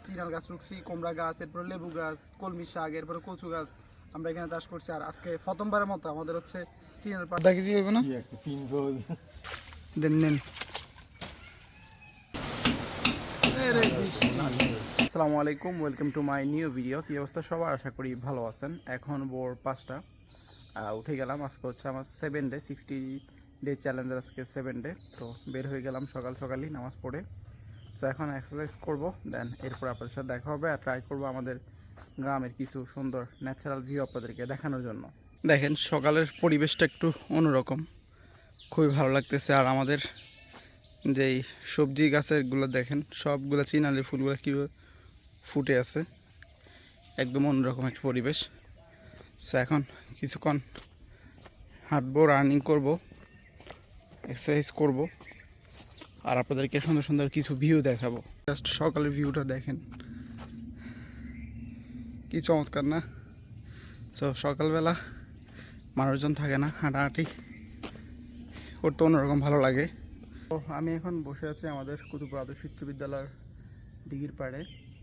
চিনাল গাছ রুকছি, কুমড়া গাছ, এরপরে লেবু গাছ, কলমি শাক, এরপরে কচু গাছ আমরা এখানে চাষ করছি। আর আজকে প্রথমবারের মতো আমাদের হচ্ছে টিনের পাতা কেজি হইব না দেন নেন। আসসালামু আলাইকুম, welcome to my new video. কী অবস্থা সবার, আশা করি ভালো আছেন। এখন ভোর 5টা উঠে গেলাম। আজকে হচ্ছে আমার 7 ডে 60 ডে চ্যালেঞ্জের আজকে 7 ডে। তো বের হয়ে গেলাম সকাল সকালই নামাজ পড়ে। সো এখন এক্সারসাইজ করবো, দেন এরপর আপনাদের সাথে দেখা হবে। আর ট্রাই করবো আমাদের গ্রামের কিছু সুন্দর ন্যাচারাল ভিউ আপনাদেরকে দেখানোর জন্য। দেখেন সকালের পরিবেশটা একটু অন্যরকম, খুবই ভালো লাগতেছে। আর আমাদের যেই সবজি গাছেরগুলো দেখেন, সবগুলো চিনালি ফুলগুলো কীভাবে ফুটে আছে, একদম অন্যরকম একটা পরিবেশ। সো এখন কিছুক্ষণ হাঁটবো, রানিং করব, এক্সারসাইজ করব, আর আপনাদেরকে সুন্দর সুন্দর কিছু ভিউ দেখাবো। জাস্ট সকালের ভিউটা দেখেন, কি চমৎকার না? সো সকালবেলা মানুষজন থাকে না, হাঁটাহাঁটি করতে অন্যরকম ভালো লাগে। তো আমি এখন বসে আছি আমাদের কুতুবপুর আদর্শ উচ্চ বিদ্যালয়ের দিঘির পাড়ে।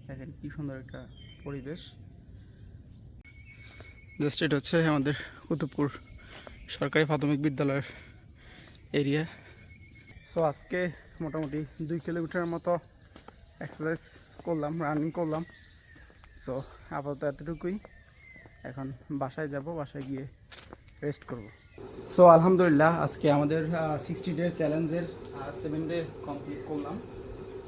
দেখেন কি সুন্দর একটা পরিবেশ। জাস্ট এটা হচ্ছে আমাদের কুতুবপুর সরকারি প্রাথমিক বিদ্যালয়ের এরিয়া। সো আজকে মোটামুটি 2 কিলোমিটারের মতো এক্সারসাইজ করলাম, রানিং করলাম। সো আপাতত এতটুকুই। এখন বাসায় যাব, বাসায় গিয়ে রেস্ট করব। সো আলহামদুলিল্লাহ আজকে আমাদের 60 ডে চ্যালেঞ্জের 7 ডে কমপ্লিট করলাম।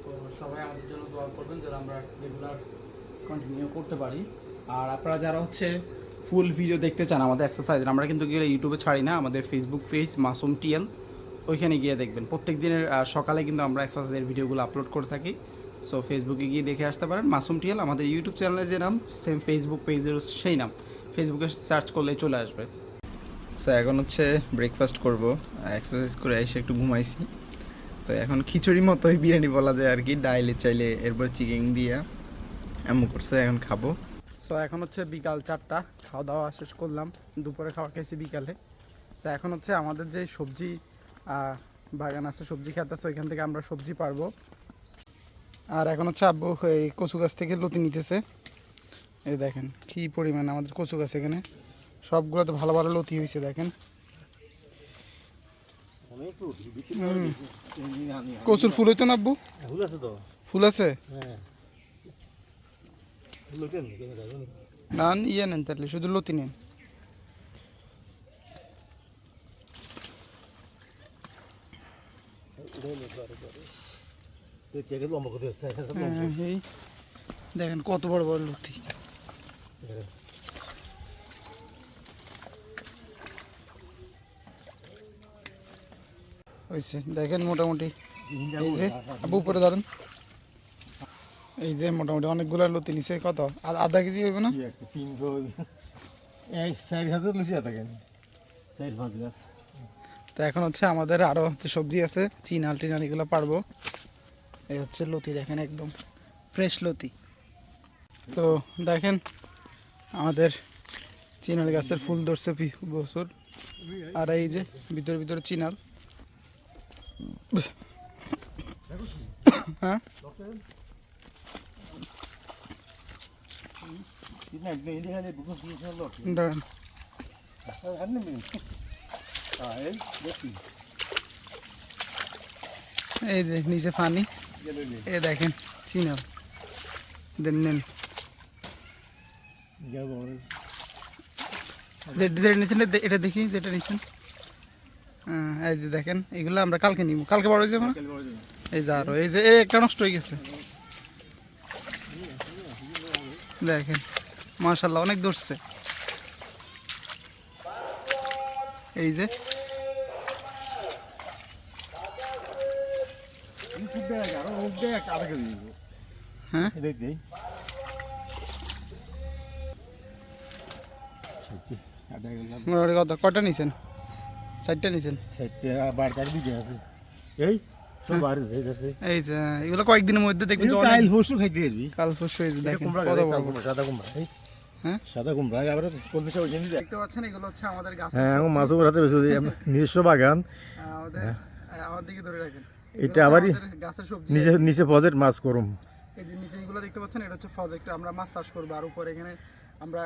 সো সবাই আমাদের জন্য দোয়া করবেন যেন আমরা রেগুলার কন্টিনিউ করতে পারি। আর আপনারা যারা হচ্ছে ফুল ভিডিও দেখতে চান আমাদের এক্সারসাইজের, আমরা কিন্তু গিয়ে ইউটিউবে ছাড়ি না, আমাদের ফেসবুক পেজ মাসুম টিএল, ওইখানে গিয়ে দেখবেন। প্রত্যেক দিনের সকালে কিন্তু আমরা এক্সারসাইজের ভিডিওগুলো আপলোড করে থাকি। সো ফেসবুকে গিয়ে দেখে আসতে পারেন মাসুম টিএল। আমাদের ইউটিউব চ্যানেলের যে নাম, সেম ফেসবুক পেজের সেই নাম, ফেসবুকে সার্চ করলেই চলে আসবে। সো এখন হচ্ছে ব্রেকফাস্ট করব, এক্সারসাইজ করে এসে একটু ঘুমাইছি। সো এখন খিচুড়ি মতোই বিরিয়ানি বলা যায় আর কি, ডাইলে চাইলে, এরপর চিকেন দিয়ে এমন করছে, এখন খাবো। সো এখন হচ্ছে বিকাল 4টা, খাওয়া দাওয়া শেষ করলাম, দুপুরে খাওয়া খেয়েছি বিকালে। তো এখন হচ্ছে আমাদের যে সবজি বাগান আছে, সবজি খেত আছে, ওইখান থেকে আমরা সবজি পারবো। আর এখন হচ্ছে আব্বু এই কচু গাছ থেকে লতি নিতেছে। এই দেখেন কি পরিমাণ আমাদের কচু গাছ, এখানে সবগুলোতে ভালো ভালো লতি হয়েছে দেখেন। কচুর ফুল হইতো না আব্বু? ফুল আছে তো, ফুল আছে। না ইয়ে নেন তাহলে, শুধু লতি নেন। দেখেন কত বড় বড় লতি। হয়েছে দেখেন মোটামুটি। এই যে আবু উপরে ধরেন, এই যে মোটামুটি অনেকগুলো লতি নিচে। কত আর আধা কেজি হইব না? তো এখন হচ্ছে আমাদের আরো হচ্ছে সবজি আছে, চিনাল টিনাল এগুলো পারবো। এই হচ্ছে লতি দেখেন, একদম ফ্রেশ লতি। তো দেখেন আমাদের চিনাল গাছের ফুল ধরছে বছর। আর এই যে ভিতরে ভিতরে চিনাল। হ্যাঁ এই যে নিচে পানি, এই দেখেন চিনাল দেন নেন। যেটা নিয়েছেন এটা দেখি, যেটা নিয়েছেন। এই যে দেখেন, এগুলো আমরা কালকে নিব, কালকে বড় হয়ে যাবে না? এই যে আরো এই যে একটা নষ্ট হয়ে গেছে দেখেন, মাশাআল্লাহ অনেক ধরছে। এই যে হ্যাঁ মোটামুটি কত কটা নিছেন? 4টা নিছেন। এই যে এগুলো কয়েকদিনের মধ্যে দেখবেন কাল পরশু খাইতে দিবি, কাল পরশু। এই যে দেখেন কত বড় সাদা কুমড়া। হ্যাঁ সাদা কুমড়া আবার কলমি শাক দেখতে পাচ্ছেন, এগুলো হচ্ছে আমাদের গাছ। হ্যাঁ মাছও রাতে বেশি নিজস্ব বাগান আমাদের। আমার দিকে ধরে রাখেন, এটা আবার গাছের সবজি। নিচে নিচে প্রজেক্ট মাছ করুম। এই যে নিচে এইগুলো দেখতে পাচ্ছেন, এটা হচ্ছে প্রজেক্ট, আমরা মাছ চাষ করবো। আর উপরে এখানে আমরা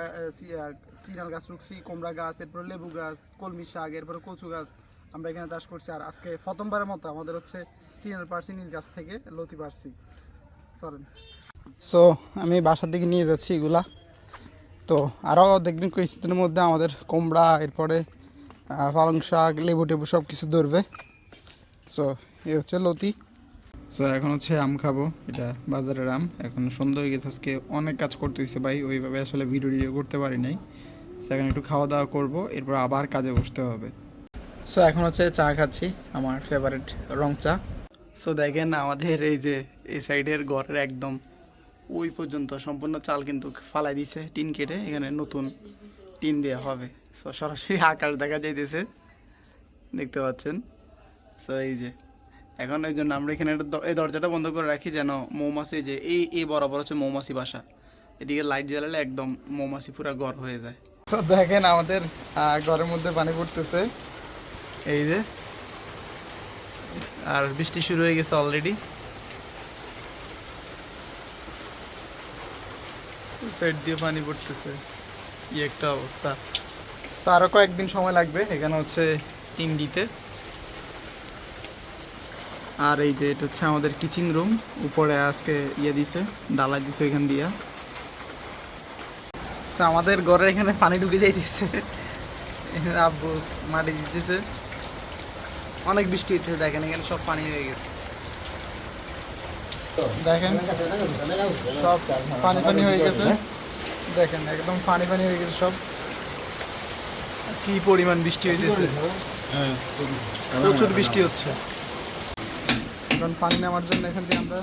চিনাল গাছ রুকছি, কুমড়া গাছ, এরপরে লেবু গাছ, কলমি শাক, এরপরে কচু গাছ আমরা এখানে চাষ করছি। আর আজকে প্রথমবারের মতো আমাদের হচ্ছে চিনাল পারছি নিজ গাছ থেকে লতি পারছি। চলেন। সো আমি বাসার দিকে নিয়ে যাচ্ছি এগুলা। তো আরও দেখবেন কিছুদিনের মধ্যে আমাদের কুমড়া, এরপরে পালং শাক, লেবু টেবু সব কিছু ধরবে। সো এই হচ্ছে লতি। সো এখন হচ্ছে আম খাবো, এটা বাজারের আম। এখন সন্ধ্যা হয়ে গেছে, আজকে অনেক কাজ করতে হয়েছে ভাই, ওইভাবে আসলে ভিডিও টিডিও করতে পারি নাই। সো এখন একটু খাওয়া দাওয়া করবো, এরপর আবার কাজে বসতে হবে। সো এখন হচ্ছে চা খাচ্ছি, আমার ফেভারিট রং চা। সো দেখেন আমাদের এই যে এই সাইডের ঘরের একদম ওই পর্যন্ত সম্পূর্ণ চাল কিন্তু ফালাই দিছে টিন কেটে, এখানে নতুন টিন দেওয়া হবে। সো সরাসরি আকাশ দেখা যাইতেছে, দেখতে পাচ্ছেন। সো এই যে এখন এই জন্য আমরা এখানে এই দরজাটা বন্ধ করে রাখি, যেন মৌমাছি, যে এই বরাবর হচ্ছে মৌমাছি বাসা, এদিকে লাইট জ্বালালে একদম মৌমাছি পুরো ঘর হয়ে যায়। তো দেখেন আমাদের ঘরের মধ্যে পানি পড়তেছে, এই যে, আর বৃষ্টি শুরু হয়ে গেছে অলরেডি। সাইড দিয়ে পানি পড়তেছে, কি একটা অবস্থা। আরও কয়েকদিন সময় লাগবে এখানে হচ্ছে টিন দিতে। আর এই যে এটা হচ্ছে আমাদের টিচিং রুম, উপরে আজকে দিছে, ডালাই দিছে এখান দিয়া। আমাদের ঘরের এখানে পানি ঢুকে যাইতেছে, আব্বু মাটি দিতেছে, অনেক বৃষ্টি হচ্ছে, দেখেন এখানে সব পানি হয়ে গেছে, দেখেন সব পানি পানি হয়ে গেছে, দেখেন একদম পানি পানি হয়ে গেছে সব। কি পরিমাণ বৃষ্টি হইতেছে, প্রচুর বৃষ্টি হচ্ছে। এখন পানি নেওয়ার জন্য এখান থেকে আমরা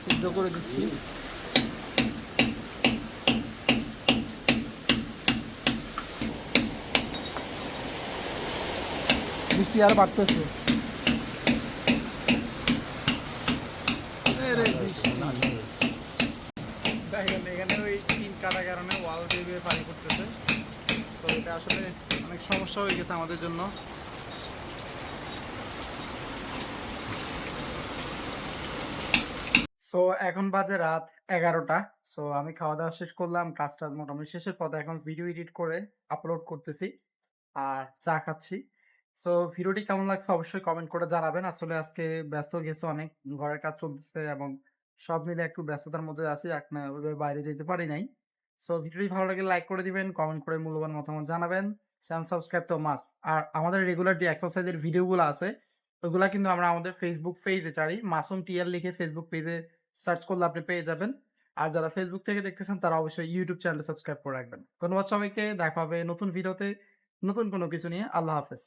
সিদ্ধ করে দিচ্ছি। বৃষ্টি আর বাড়তেছে, দেখেন এখানে ওই টিন কাটার কারণে ওয়াল দিয়ে পানি পড়তেছে। তো এটা আসলে অনেক সমস্যা হয়ে গেছে আমাদের জন্য। সো এখন বাজে রাত 11টা। সো আমি খাওয়া দাওয়া শেষ করলাম, কাজটা মোটামুটি শেষের পথে, এখন ভিডিও এডিট করে আপলোড করতেছি আর চা খাচ্ছি। সো ভিডিওটি কেমন লাগছে অবশ্যই কমেন্ট করে জানাবেন। আসলে আজকে ব্যস্ত গেছে অনেক, ঘরের কাজ চলতেছে এবং সব মিলে একটু ব্যস্ততার মধ্যে আছি, ওইভাবে বাইরে যেতে পারি নাই। সো ভিডিওটি ভালো লাগলে লাইক করে দিবেন, কমেন্ট করে মূল্যবান মতামত জানাবেন, চ্যানেল সাবস্ক্রাইব তো মাস্ট। আর আমাদের রেগুলার যে এক্সারসাইজের ভিডিওগুলো আছে ওইগুলা কিন্তু আমরা আমাদের ফেসবুক পেজে ছাড়ি, মাসুম টিয়ার লিখে ফেসবুক পেজে সার্চ করলে আপনি পেয়ে যাবেন। আর যারা ফেসবুক থেকে দেখতেছেন তারা অবশ্যই ইউটিউব চ্যানেল সাবস্ক্রাইব করে রাখবেন। ধন্যবাদ সবাইকে, দেখা হবে নতুন ভিডিওতে নতুন কোনো কিছু নিয়ে। আল্লাহ হাফেজ।